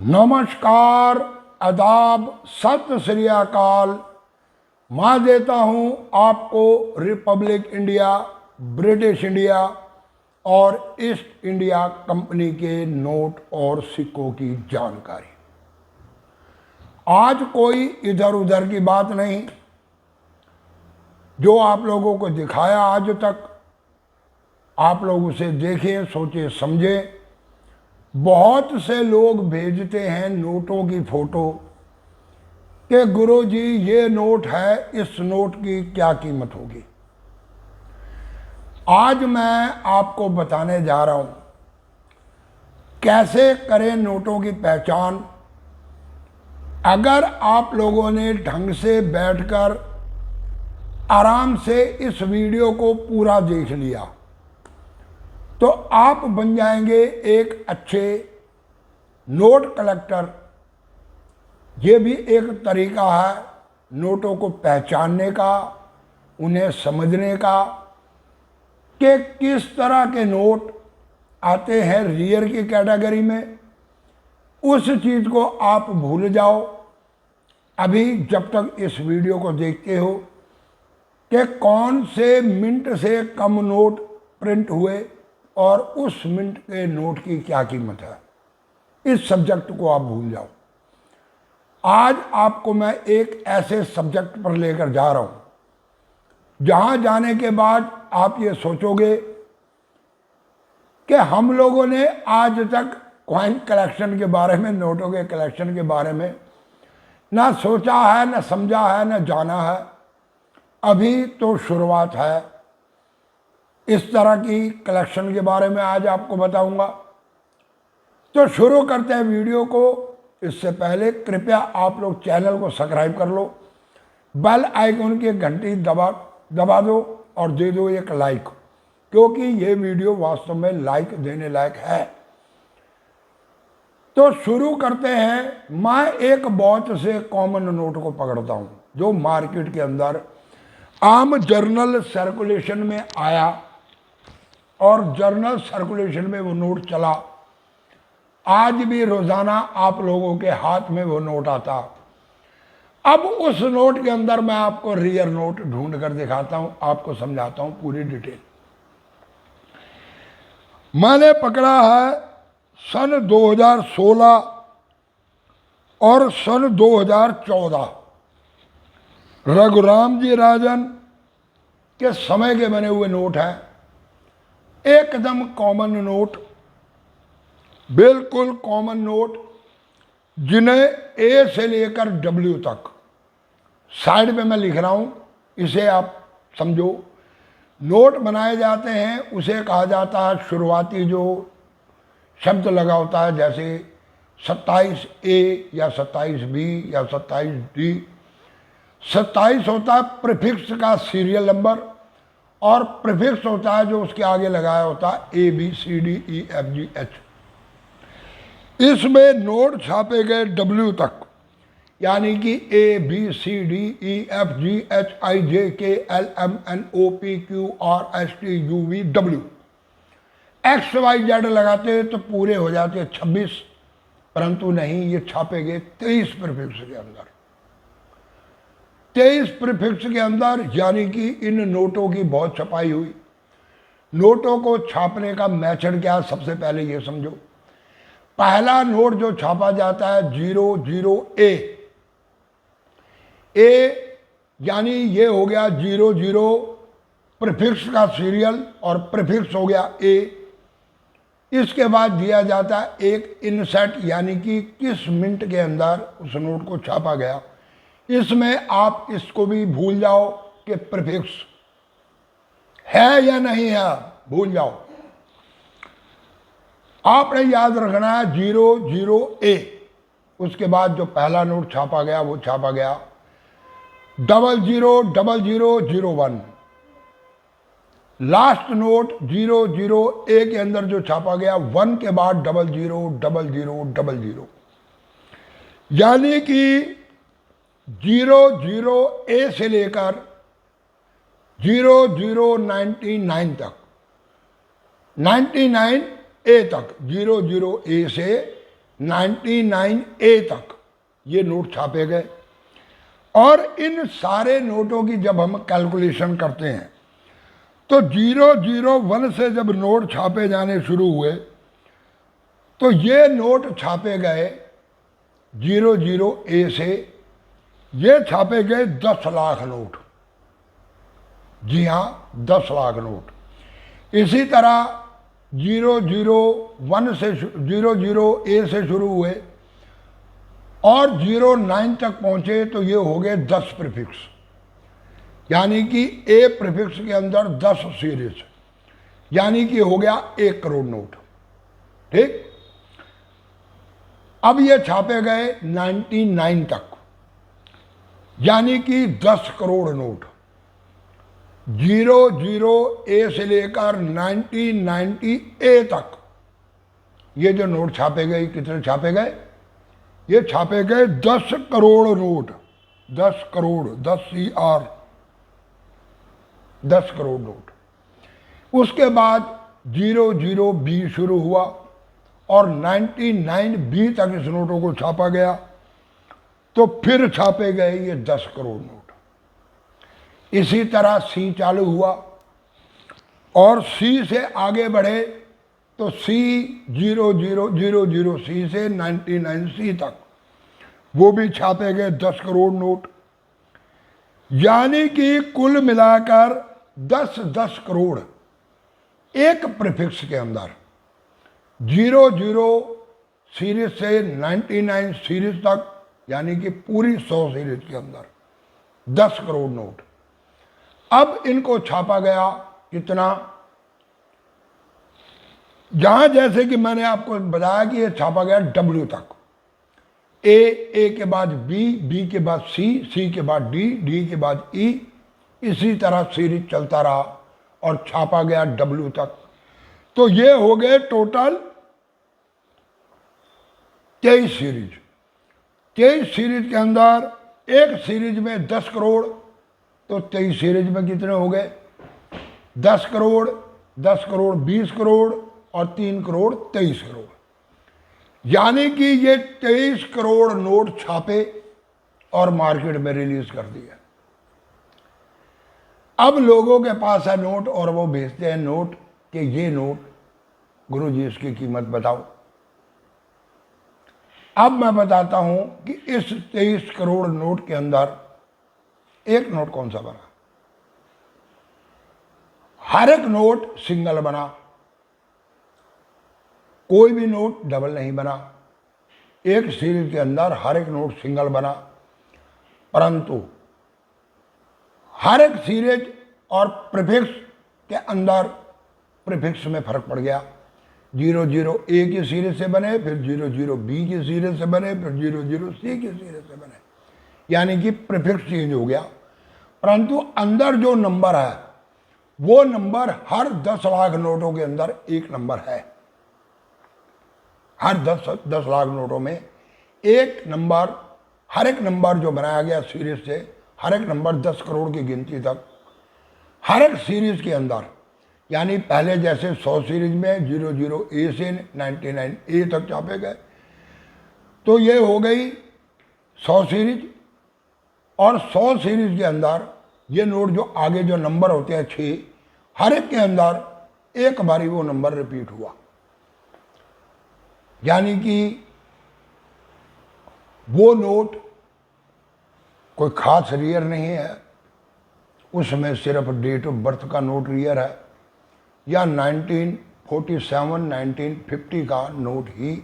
नमस्कार, आदाब, सत श्री अकाल। मैं देता हूं आपको रिपब्लिक इंडिया, ब्रिटिश इंडिया और ईस्ट इंडिया कंपनी के नोट और सिक्कों की जानकारी। आज कोई इधर उधर की बात नहीं। जो आप लोगों को दिखाया आज तक, आप लोग उसे देखें, सोचे, समझें। बहुत से लोग भेजते हैं नोटों की फोटो कि गुरुजी ये नोट है, इस नोट की क्या कीमत होगी। आज मैं आपको बताने जा रहा हूं कैसे करें नोटों की पहचान। अगर आप लोगों ने ढंग से बैठकर आराम से इस वीडियो को पूरा देख लिया तो आप बन जाएंगे एक अच्छे नोट कलेक्टर। ये भी एक तरीका है नोटों को पहचानने का, उन्हें समझने का कि किस तरह के नोट आते हैं रियर की कैटेगरी में। उस चीज़ को आप भूल जाओ अभी जब तक इस वीडियो को देखते हो कि कौन से मिनट से कम नोट प्रिंट हुए और उस मिनट के नोट की क्या कीमत है। इस सब्जेक्ट को आप भूल जाओ। आज आपको मैं एक ऐसे सब्जेक्ट पर लेकर जा रहा हूं जहां जाने के बाद आप ये सोचोगे कि हम लोगों ने आज तक कॉइन कलेक्शन के बारे में, नोटों के कलेक्शन के बारे में ना सोचा है, ना समझा है, ना जाना है। अभी तो शुरुआत है। इस तरह की कलेक्शन के बारे में आज आपको बताऊंगा। तो शुरू करते हैं वीडियो को। इससे पहले कृपया आप लोग चैनल को सब्सक्राइब कर लो, बेल आइकन की घंटी दबा दो और दे दो एक लाइक, क्योंकि ये वीडियो वास्तव में लाइक देने लायक है। तो शुरू करते हैं। मैं एक बहुत से कॉमन नोट को पकड़ता हूं जो मार्केट के अंदर आम जर्नल सर्कुलेशन में आया और जर्नल सर्कुलेशन में वो नोट चला। आज भी रोजाना आप लोगों के हाथ में वो नोट आता। अब उस नोट के अंदर मैं आपको रियर नोट ढूंढ कर दिखाता हूं, आपको समझाता हूं पूरी डिटेल। मैंने पकड़ा है सन 2016 और सन 2014 रघुराम जी राजन के समय के बने हुए नोट हैं। एकदम कॉमन नोट, बिल्कुल कॉमन नोट, जिन्हें ए से लेकर डब्ल्यू तक, साइड पे मैं लिख रहा हूं, इसे आप समझो। नोट बनाए जाते हैं, उसे कहा जाता है शुरुआती जो शब्द लगा होता है, जैसे 27A या 27B या 27D। 27 होता है प्रीफिक्स का सीरियल नंबर और प्रीफिक्स होता है जो उसके आगे लगाया होता है ABCDEFGH। इसमें नोट छापे गए डब्ल्यू तक, यानी कि ABCDEFGHIJKLMNOPQRSTUVW। XYZ लगाते तो पूरे हो जाते 26, परंतु नहीं, ये छापे गए 23 प्रीफिक्स के अंदर। 23 प्रीफिक्स के अंदर, यानी कि इन नोटों की बहुत छपाई हुई। नोटों को छापने का मेथड क्या है, सबसे पहले ये समझो। पहला नोट जो छापा जाता है 00A, यानी ये हो गया 00 प्रीफिक्स का सीरियल और प्रीफिक्स हो गया A। इसके बाद दिया जाता है एक इनसेट, यानी कि किस मिनट के अंदर उस नोट को छापा गया। इसमें आप इसको भी भूल जाओ कि प्रीफिक्स है या नहीं है, भूल जाओ। आपने याद रखना है 00A। उसके बाद जो पहला नोट छापा गया वो छापा गया 000001। लास्ट नोट 00A के अंदर जो छापा गया 1 के बाद 000000, यानी कि 00A से लेकर 0099 तक, 99A तक, 00A से 99A तक ये नोट छापे गए। और इन सारे नोटों की जब हम कैलकुलेशन करते हैं तो 001 से जब नोट छापे जाने शुरू हुए तो ये नोट छापे गए 00A से, ये छापे गए 10 लाख नोट। जी हाँ, 10 लाख नोट। इसी तरह 001 से 00A से शुरू हुए और 09 तक पहुंचे तो ये हो गए 10 प्रीफिक्स, यानी कि ए प्रीफिक्स के अंदर 10 सीरीज, यानी कि हो गया 1 करोड़ नोट। ठीक, अब ये छापे गए 99 तक, यानी कि 10 करोड़ नोट। 00A से लेकर 1990A तक ये जो नोट छापे गए, कितने छापे गए? ये छापे गए 10 crore note. 10 crore, 10 CR, 10 crore note. उसके बाद 00B शुरू हुआ और 99B तक इस नोटों को छापा गया, तो फिर छापे गए ये 10 करोड़ नोट। इसी तरह C चालू हुआ और C से आगे बढ़े तो C 0000C से 99C तक वो भी छापे गए 10 करोड़ नोट, यानी कि कुल मिलाकर 10-10 करोड़ एक प्रीफिक्स के अंदर 00 सीरीज से 99 सीरीज तक, यानी कि पूरी 100 सीरीज के अंदर 10 करोड़ नोट। अब इनको छापा गया कितना? जहां जैसे कि मैंने आपको बताया कि ये छापा गया W तक, ए के बाद बी के बाद सी के बाद डी के बाद ई, इसी तरह सीरीज चलता रहा और छापा गया W तक। तो ये हो गए टोटल 23 सीरीज। 23 सीरीज के अंदर एक सीरीज में 10 करोड़, तो 23 सीरीज में कितने हो गए? 10 करोड़, 10 करोड़ 20 करोड़ और 3 करोड़ 23 करोड़, यानी कि ये 23 करोड़ नोट छापे और मार्केट में रिलीज कर दिया। अब लोगों के पास है नोट और वो भेजते हैं नोट कि ये नोट गुरु जी इसकी कीमत बताओ। अब मैं बताता हूं कि इस 23 करोड़ नोट के अंदर एक नोट कौन सा बना? हर एक नोट सिंगल बना, कोई भी नोट डबल नहीं बना। एक सीरीज के अंदर हर एक नोट सिंगल बना, परंतु हर एक सीरीज और प्रीफिक्स के अंदर प्रीफिक्स में फर्क पड़ गया। 00A की सीरीज से बने, फिर 00B की सीरीज से बने, फिर 00C की सीरीज से बने, यानी कि प्रीफिक्स चेंज हो गया, परंतु अंदर जो नंबर है वो नंबर हर 10 लाख नोटों के अंदर एक नंबर है। हर 10 लाख नोटों में एक नंबर, हर एक नंबर जो बनाया गया सीरीज से, हर एक नंबर 10 करोड़ की गिनती तक हर एक सीरीज के अंदर, यानी पहले जैसे 100 सीरीज में 00A से 99A तक छापे गए, तो ये हो गई 100 सीरीज। और 100 सीरीज के अंदर ये नोट जो आगे जो नंबर होते हैं 6, हर एक के अंदर एक बारी वो नंबर रिपीट हुआ, यानी कि वो नोट कोई खास रियर नहीं है, उसमें सिर्फ डेट ऑफ बर्थ का नोट रियर है, या 1947 1950 का नोट ही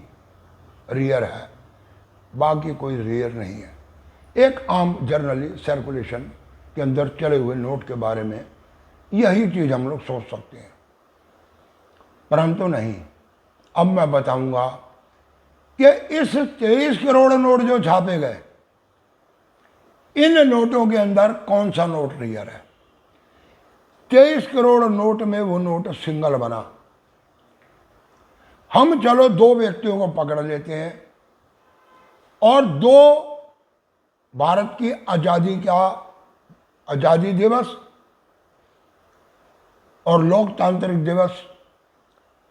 रियर है, बाकी कोई रियर नहीं है। एक आम जर्नली सर्कुलेशन के अंदर चले हुए नोट के बारे में यही चीज़ हम लोग सोच सकते हैं, परंतु नहीं। अब मैं बताऊंगा कि इस 23 करोड़ नोट जो छापे गए, इन नोटों के अंदर कौन सा नोट रियर है। 23 करोड़ नोट में वो नोट सिंगल बना। हम चलो 2 व्यक्तियों को पकड़ लेते हैं और 2 भारत की आजादी दिवस और लोकतांत्रिक दिवस,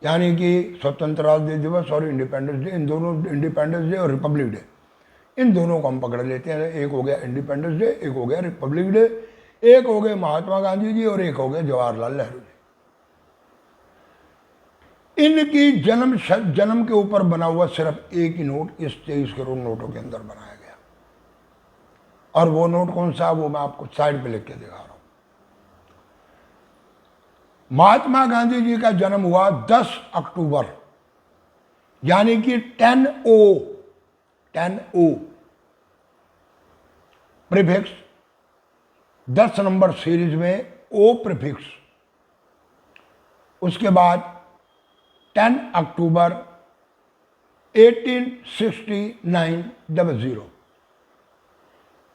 यानी कि स्वतंत्रता दिवस और इंडिपेंडेंस डे, इन दोनों, इंडिपेंडेंस डे और रिपब्लिक डे, इन दोनों को हम पकड़ लेते हैं। एक हो गया इंडिपेंडेंस डे, एक हो गया रिपब्लिक डे, एक हो गए महात्मा गांधी जी और एक हो गए जवाहरलाल नेहरू जी। इनकी जन्म के ऊपर बना हुआ सिर्फ एक ही नोट इस 23 करोड़ नोटों के अंदर बनाया गया। और वो नोट कौन सा, वो मैं आपको साइड पे लिख के दिखा रहा हूं। महात्मा गांधी जी का जन्म हुआ 10 अक्टूबर, यानी कि 10O प्रीफिक्स, 10 नंबर सीरीज में O प्रीफिक्स, उसके बाद 10 अक्टूबर 1869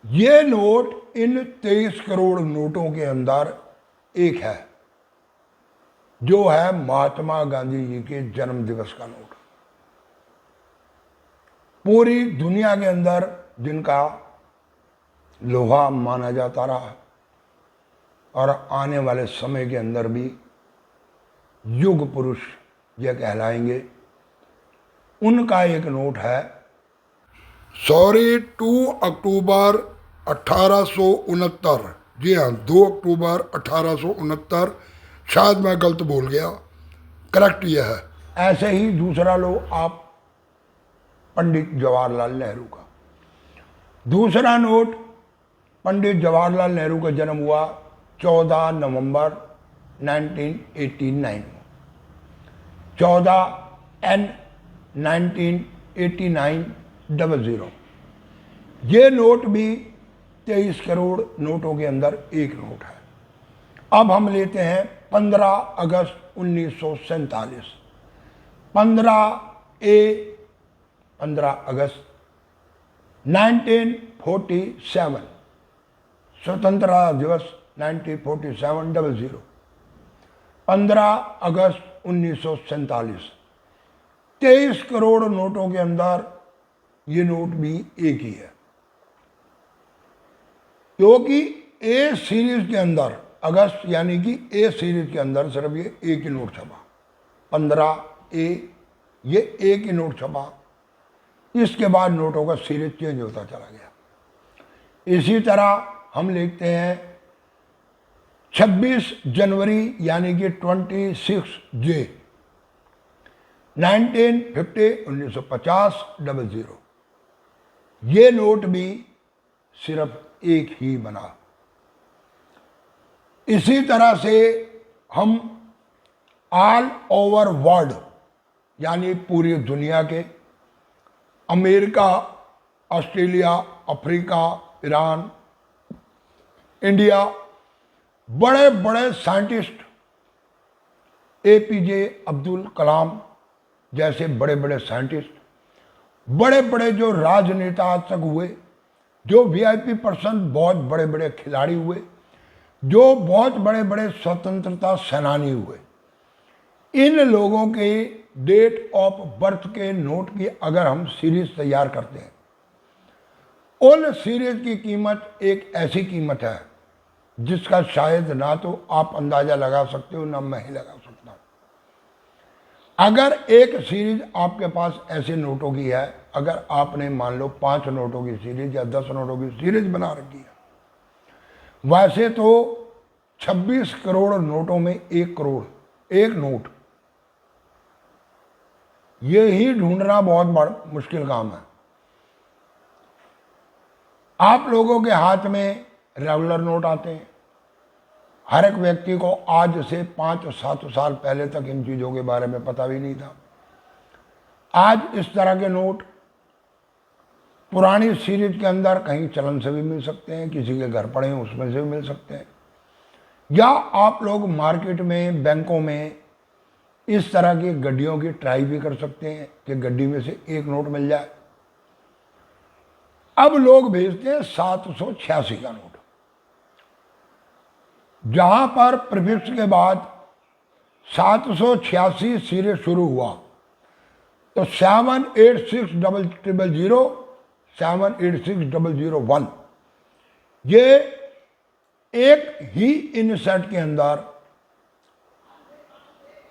ये नोट इन 23 करोड़ नोटों के अंदर एक है, जो है महात्मा गांधी जी के जन्म दिवस का नोट। पूरी दुनिया के अंदर जिनका लोहा माना जाता रहा और आने वाले समय के अंदर भी युग पुरुष यह कहलाएंगे, उनका एक नोट है 2 अक्टूबर 1869। जी हाँ, 2 अक्टूबर 1869, शायद मैं गलत बोल गया, करेक्ट यह है। ऐसे ही दूसरा लो आप पंडित जवाहरलाल नेहरू का। दूसरा नोट पंडित जवाहरलाल नेहरू का जन्म हुआ 14 नवंबर 1989, 14/N/1989 ये नोट भी 23 करोड़ नोटों के अंदर एक नोट है। अब हम लेते हैं 15 अगस्त 1947, 15 अगस्त 1947, स्वतंत्रता दिवस 1947, 15 अगस्त 1947, 23 करोड़ नोटों के अंदर ये नोट भी एक ही है, क्योंकि ए सीरीज के अंदर अगस्त यानी कि ए सीरीज के अंदर सिर्फ ये एक ही नोट छपा, 15A ये एक ही नोट छपा। इसके बाद नोटों का सीरीज चेंज होता चला गया। इसी तरह हम लिखते हैं 26 जनवरी यानी कि 26J 1950 ये नोट भी सिर्फ एक ही बना। इसी तरह से हम ऑल ओवर वर्ल्ड यानी पूरी दुनिया के, America, Australia, Africa, Iran, India, बड़े बड़े साइंटिस्ट, APJ अब्दुल कलाम जैसे बड़े बड़े साइंटिस्ट, बड़े बड़े जो राजनेता आज तक हुए, जो VIP पर्सन, बहुत बड़े बड़े खिलाड़ी हुए, जो बहुत बड़े बड़े स्वतंत्रता सेनानी हुए, इन लोगों के डेट ऑफ बर्थ के नोट की अगर हम सीरीज तैयार करते हैं, उन सीरीज की कीमत एक ऐसी कीमत है जिसका शायद ना तो आप अंदाजा लगा सकते हो ना मैं ही लगा सकता हूं। अगर एक सीरीज आपके पास ऐसे नोटों की है, अगर आपने मान लो 5 नोटों की सीरीज या 10 नोटों की सीरीज बना रखी है, वैसे तो 26 करोड़ नोटों में 1 करोड़ एक नोट, ये ही ढूंढना बहुत बड़ा मुश्किल काम है। आप लोगों के हाथ में रेगुलर नोट आते हैं। हर एक व्यक्ति को आज से 5-7 साल पहले तक इन चीज़ों के बारे में पता भी नहीं था। आज इस तरह के नोट पुरानी सीरीज के अंदर कहीं चलन से भी मिल सकते हैं, किसी के घर पड़े हैं उसमें से भी मिल सकते हैं, या आप लोग मार्केट में, बैंकों में इस तरह की गड्डियों की ट्राई भी कर सकते हैं कि गड्डी में से एक नोट मिल जाए। अब लोग भेजते हैं 786 का नोट, जहां पर प्रीफिक्स के बाद 786 सीरीज शुरू हुआ तो 78600, 7860001 ये एक ही इनसेट के अंदर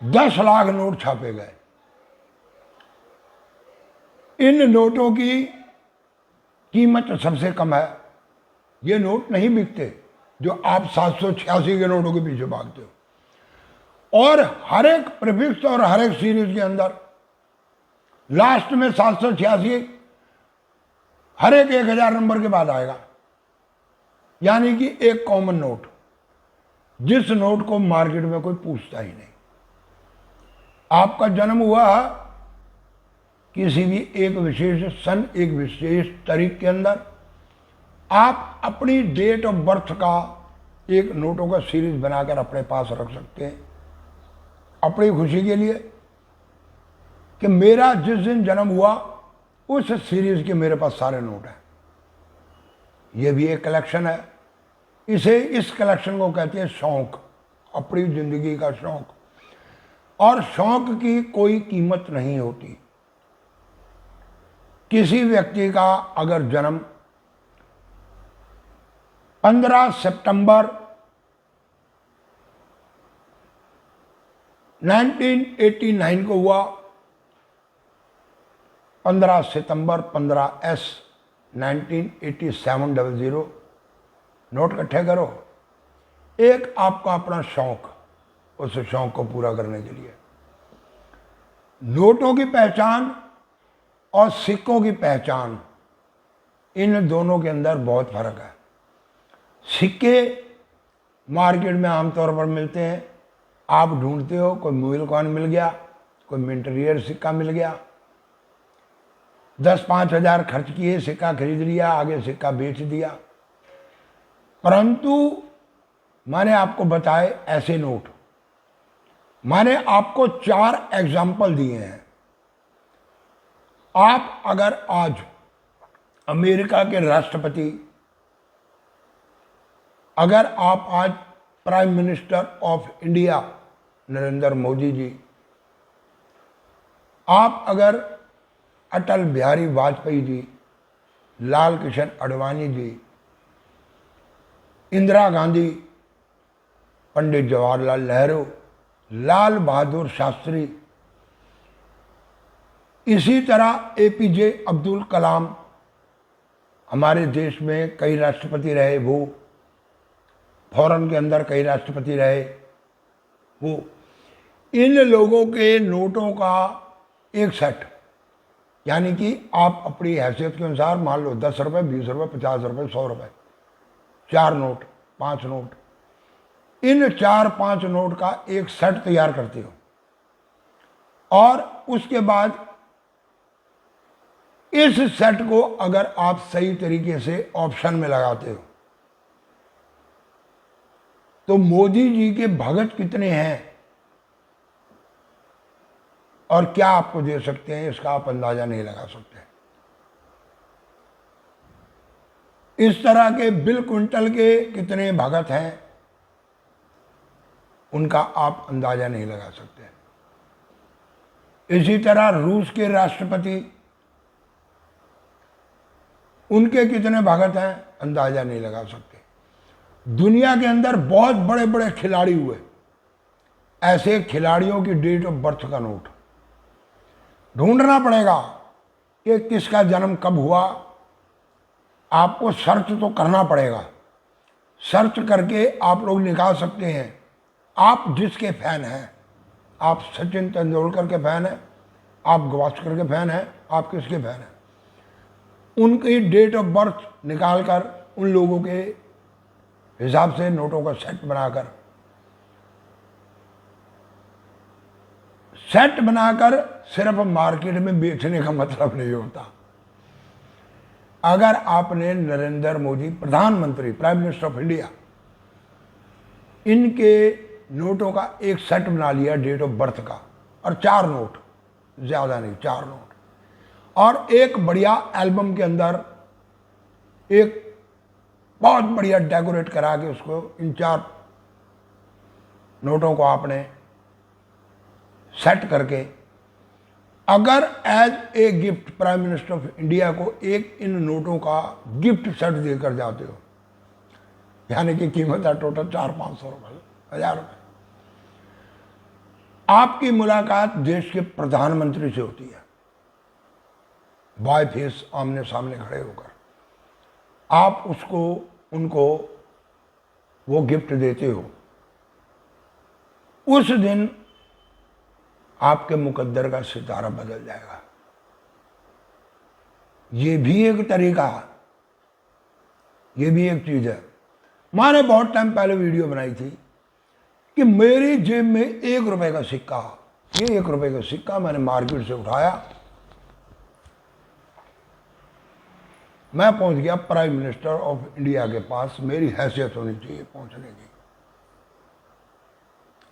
10 लाख नोट छापे गए। इन नोटों की कीमत सबसे कम है। ये नोट नहीं बिकते जो आप 786 के नोटों के पीछे भागते हो। और हर एक प्रीफिक्स और हर एक सीरीज के अंदर लास्ट में 786 हर एक 1000 नंबर के बाद आएगा, यानी कि एक कॉमन नोट, जिस नोट को मार्केट में कोई पूछता ही नहीं। आपका जन्म हुआ किसी भी एक विशेष सन, एक विशेष तारीख के अंदर, आप अपनी डेट ऑफ बर्थ का एक नोटों का सीरीज बनाकर अपने पास रख सकते हैं अपनी खुशी के लिए, कि मेरा जिस दिन जन्म हुआ उस सीरीज के मेरे पास सारे नोट हैं। ये भी एक कलेक्शन है। इस कलेक्शन को कहते हैं शौक, अपनी जिंदगी का शौक। और शौक की कोई कीमत नहीं होती। किसी व्यक्ति का अगर जन्म 15 सितंबर 1989 को हुआ, 15 सितंबर 15S 198700, नोट इकट्ठे करो। एक आपका अपना शौक, उस शौक को पूरा करने के लिए। नोटों की पहचान और सिक्कों की पहचान, इन दोनों के अंदर बहुत फर्क है। सिक्के मार्केट में आमतौर पर मिलते हैं, आप ढूंढते हो, कोई मोबाइल कॉइन मिल गया, कोई मिंटरियर सिक्का मिल गया, 10-5 हज़ार खर्च किए, सिक्का खरीद लिया, आगे सिक्का बेच दिया। परंतु मैंने आपको बताए ऐसे नोट, मैंने आपको 4 एग्जाम्पल दिए हैं। आप अगर आज अमेरिका के राष्ट्रपति, अगर आप आज prime minister of India Narendra Modi ji, आप अगर अटल बिहारी वाजपेयी जी, लाल कृष्ण आडवाणी जी, इंदिरा गांधी, पंडित जवाहरलाल नेहरू, लाल बहादुर शास्त्री, इसी तरह एपीजे अब्दुल कलाम, हमारे देश में कई राष्ट्रपति रहे, वो फॉरेन के अंदर कई राष्ट्रपति रहे, वो इन लोगों के नोटों का एक सेट, यानी कि आप अपनी हैसियत के अनुसार मान लो 10 रुपये, 20 रुपये, 50 रुपये, 100 रुपये, 4 नोट, 5 नोट, इन 4-5 नोट का एक सेट तैयार करते हो। और उसके बाद इस सेट को अगर आप सही तरीके से ऑप्शन में लगाते हो, तो मोदी जी के भगत कितने हैं और क्या आपको दे सकते हैं, इसका आप अंदाजा नहीं लगा सकते। इस तरह के बिल क्विंटल के कितने भगत हैं, उनका आप अंदाजा नहीं लगा सकते। इसी तरह रूस के राष्ट्रपति, उनके कितने भगत हैं, अंदाजा नहीं लगा सकते। दुनिया के अंदर बहुत बड़े बड़े खिलाड़ी हुए, ऐसे खिलाड़ियों की डेट ऑफ बर्थ का नोट ढूंढना पड़ेगा कि किसका जन्म कब हुआ। आपको सर्च तो करना पड़ेगा, सर्च करके आप लोग निकाल सकते हैं। आप जिसके फैन हैं, आप सचिन तेंदुलकर के फैन हैं, आप गावस्कर के फैन हैं, आप किसके फैन हैं, उनकी डेट ऑफ बर्थ निकाल कर उन लोगों के हिसाब से नोटों का सेट बनाकर सिर्फ मार्केट में बेचने का मतलब नहीं होता। अगर आपने नरेंद्र मोदी प्रधानमंत्री, प्राइम मिनिस्टर ऑफ इंडिया, इनके नोटों का एक सेट बना लिया डेट ऑफ बर्थ का, और 4 नोट, ज़्यादा नहीं, 4 नोट, और एक बढ़िया एल्बम के अंदर एक बहुत बढ़िया डेकोरेट करा के उसको, इन 4 नोटों को आपने सेट करके, अगर as a gift prime minister of India को एक इन नोटों का गिफ्ट सेट देकर जाते हो, यानी कि कीमत है टोटल 400-500 रुपये, 1000 रुपये, आपकी मुलाकात देश के प्रधानमंत्री से होती है, बाय फेस, आमने सामने खड़े होकर आप उनको वो गिफ्ट देते हो, उस दिन आपके मुकद्दर का सितारा बदल जाएगा। ये भी एक तरीका, ये भी एक चीज है। मैंने बहुत टाइम पहले वीडियो बनाई थी कि मेरी जेब में 1 रुपए का सिक्का, ये 1 रुपए का सिक्का मैंने मार्केट से उठाया, मैं पहुंच गया प्राइम मिनिस्टर ऑफ इंडिया के पास, मेरी हैसियत होनी चाहिए पहुंचने की,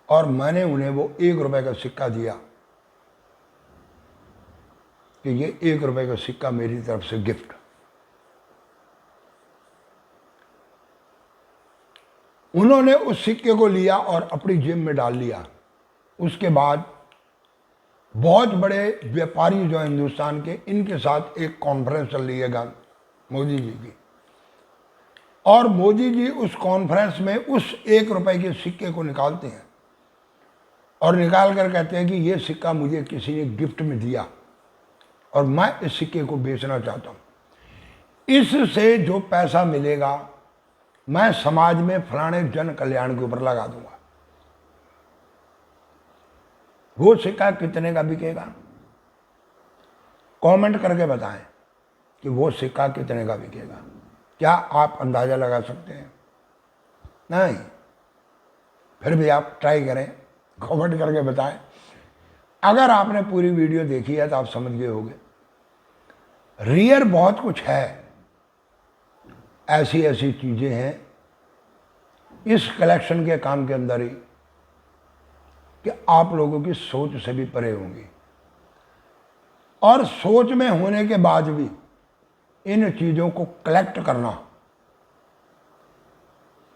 और मैंने उन्हें वो 1 रुपए का सिक्का दिया कि ये 1 रुपए का सिक्का मेरी तरफ से गिफ्ट। उन्होंने उस सिक्के को लिया और अपनी जेब में डाल लिया। उसके बाद बहुत बड़े व्यापारी जो हिंदुस्तान के, इनके साथ एक कॉन्फ्रेंस चल रही है मोदी जी की, और मोदी जी उस कॉन्फ्रेंस में उस 1 रुपए के सिक्के को निकालते हैं और निकाल कर कहते हैं कि ये सिक्का मुझे किसी ने गिफ्ट में दिया और मैं इस सिक्के को बेचना चाहता हूँ, इससे जो पैसा मिलेगा मैं समाज में फलाने जन कल्याण के ऊपर लगा दूंगा। वो सिक्का कितने का बिकेगा? कमेंट करके बताएं कि वो सिक्का कितने का बिकेगा। क्या आप अंदाजा लगा सकते हैं? नहीं, फिर भी आप ट्राई करें, कमेंट करके बताएं। अगर आपने पूरी वीडियो देखी है तो आप समझ गए होंगे रियर बहुत कुछ है, ऐसी ऐसी चीजें हैं इस कलेक्शन के काम के अंदर ही कि आप लोगों की सोच से भी परे होंगी, और सोच में होने के बाद भी इन चीजों को कलेक्ट करना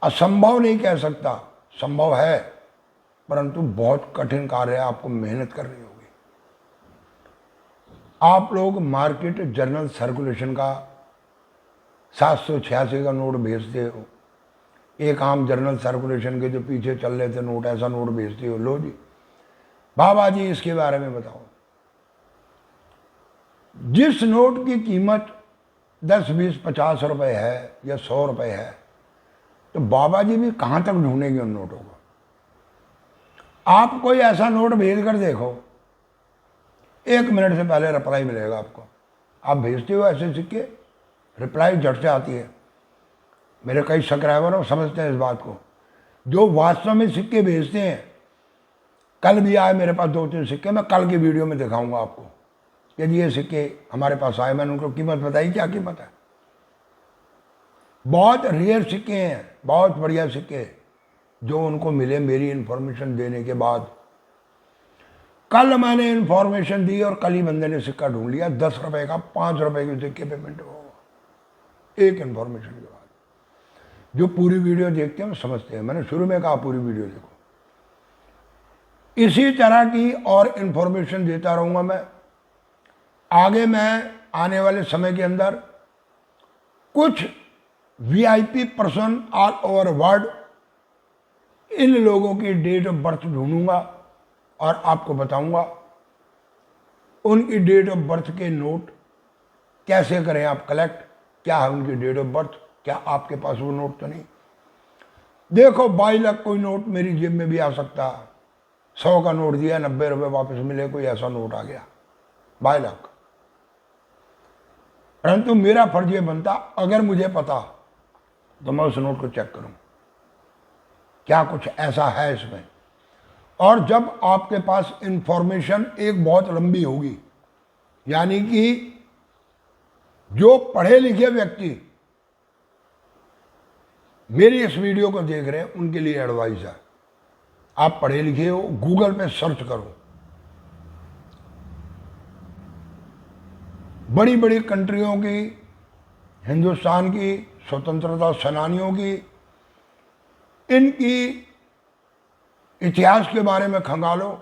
असंभव नहीं कह सकता, संभव है, परंतु बहुत कठिन कार्य है, आपको मेहनत करनी होगी। आप लोग मार्केट जर्नल सर्कुलेशन का 786 का नोट भेजते हो, एक आम जर्नल सर्कुलेशन के जो पीछे चल रहे थे नोट, ऐसा नोट भेजते हो, लो जी बाबा जी इसके बारे में बताओ। जिस नोट की कीमत 10, 20, 50 रुपए है या 100 रुपए है, तो बाबा जी भी कहां तक ढूंढेंगे उन नोटों को? आप कोई ऐसा नोट भेज कर देखो, 1 मिनट से पहले रिप्लाई मिलेगा आपको। आप भेजते हो ऐसे सिक्के, रिप्लाई झट से आती है। मेरे कई सब्सक्राइबर समझते हैं इस बात को, जो वास्तव में सिक्के भेजते हैं। कल भी आए मेरे पास 2-3 सिक्के, मैं कल की वीडियो में दिखाऊंगा आपको कि ये सिक्के हमारे पास आए, मैंने उनको कीमत बताई, क्या कीमत है। बहुत रेयर सिक्के हैं, बहुत बढ़िया सिक्के जो उनको मिले मेरी इंफॉर्मेशन देने के बाद। कल मैंने इंफॉर्मेशन दी और कल ही बंदे ने सिक्का ढूंढ लिया, 10 रुपए का, 5 रुपए के सिक्के पेमेंट होगा एक इंफॉर्मेशन के बाद। जो पूरी वीडियो देखते हैं समझते हैं, मैंने शुरू में कहा पूरी वीडियो देखो। इसी तरह की और इंफॉर्मेशन देता रहूंगा मैं आगे। मैं आने वाले समय के अंदर कुछ VIP person all over world, इन लोगों की डेट ऑफ बर्थ ढूंढूंगा और आपको बताऊंगा उनकी डेट ऑफ बर्थ के नोट कैसे करें आप कलेक्ट, क्या है उनकी डेट ऑफ बर्थ, क्या आपके पास वो नोट तो नहीं। देखो 22 लाख कोई नोट मेरी जेब में भी आ सकता है, 100 का नोट दिया 90 रुपए वापस मिले, कोई ऐसा नोट आ गया 22 लाख। परंतु मेरा फर्ज ये बनता, अगर मुझे पता तो मैं उस नोट को चेक करूं क्या कुछ ऐसा है इसमें। और जब आपके पास इंफॉर्मेशन एक बहुत लंबी होगी, यानी कि जो पढ़े लिखे व्यक्ति मेरी इस वीडियो को देख रहे हैं उनके लिए एडवाइस है, आप पढ़े लिखे हो, गूगल पे सर्च करो। बड़ी बड़ी कंट्रियों की, हिंदुस्तान की स्वतंत्रता सेनानियों की, इनकी इतिहास के बारे में खंगालो।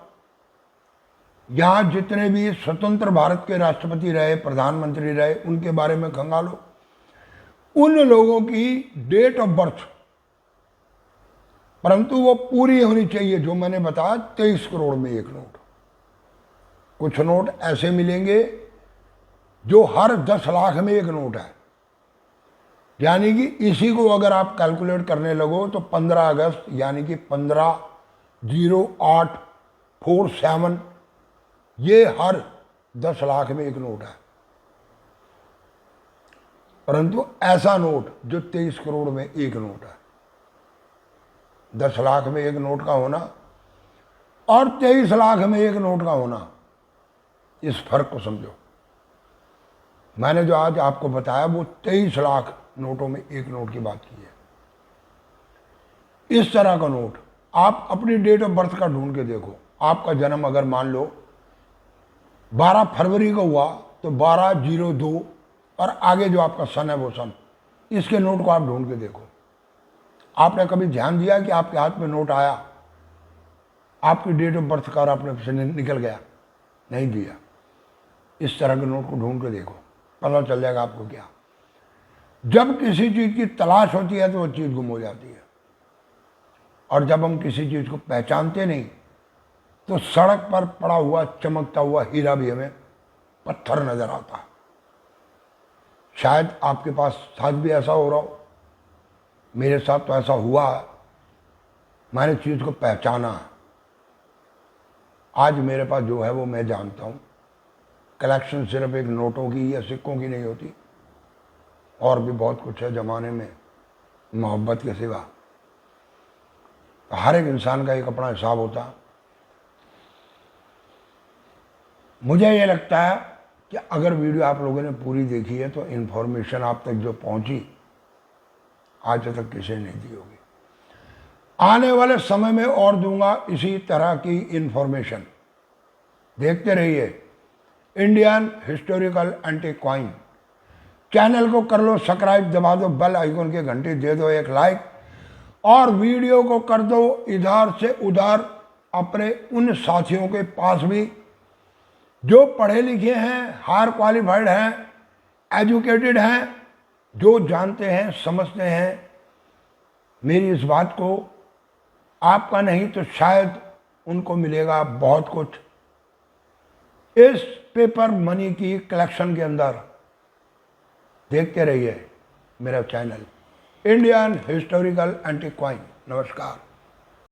यहाँ जितने भी स्वतंत्र भारत के राष्ट्रपति रहे, प्रधानमंत्री रहे, उनके बारे में खंगालो। उन लोगों की डेट ऑफ बर्थ परंतु वो पूरी होनी चाहिए। जो मैंने बताया 23 करोड़ में एक नोट। कुछ नोट ऐसे मिलेंगे जो हर 10 लाख में एक नोट है, यानी कि इसी को अगर आप कैलकुलेट करने लगो तो 15 अगस्त यानी कि 150847 ये हर 10 लाख में एक नोट है। परंतु ऐसा नोट जो 23 करोड़ में एक नोट है, 10 लाख में एक नोट का होना और 23 लाख में एक नोट का होना, इस फर्क को समझो। मैंने जो आज आपको बताया वो 23 लाख नोटों में एक नोट की बात की है। इस तरह का नोट आप अपनी डेट ऑफ बर्थ का ढूंढ के देखो। आपका जन्म अगर मान लो 12 फरवरी को हुआ तो 1202 और आगे जो आपका सन है वो सन, इसके नोट को आप ढूंढ के देखो। आपने कभी ध्यान दिया कि आपके हाथ में नोट आया, आपकी डेट ऑफ बर्थ का और आपने से निकल गया? नहीं दिया। इस तरह के नोट को ढूंढ के देखो, पता चल जाएगा आपको। क्या जब किसी चीज़ की तलाश होती है तो वो चीज़ गुम हो जाती है, और जब हम किसी चीज़ को पहचानते नहीं तो सड़क पर पड़ा हुआ चमकता हुआ हीरा भी हमें पत्थर नजर आता है। शायद आपके पास साथ भी ऐसा हो रहा हो, मेरे साथ तो ऐसा हुआ है। मैंने चीज़ को पहचाना, आज मेरे पास जो है वो मैं जानता हूँ। कलेक्शन सिर्फ एक नोटों की या सिक्कों की नहीं होती, और भी बहुत कुछ है ज़माने में मोहब्बत के सिवा। हर एक इंसान का एक अपना हिसाब होता है। मुझे ये लगता है कि अगर वीडियो आप लोगों ने पूरी देखी है तो इन्फॉर्मेशन आप तक जो पहुंची आज तक किसी ने दी होगी। आने वाले समय में और दूंगा इसी तरह की इन्फॉर्मेशन। देखते रहिए Indian historical antique coin. Channel को कर लो सब्सक्राइब, दबा दो बेल आइकन के घंटे, दे दो एक लाइक, और वीडियो को कर दो इधर से उधर अपने उन साथियों के पास भी जो पढ़े लिखे हैं, हायर क्वालिफाइड हैं, एजुकेटेड हैं, जो जानते हैं, समझते हैं मेरी इस बात को। आपका नहीं तो शायद उनको मिलेगा बहुत कुछ इस पेपर मनी की कलेक्शन के अंदर। देखते रहिए मेरा channel Indian historical antique coin. नमस्कार।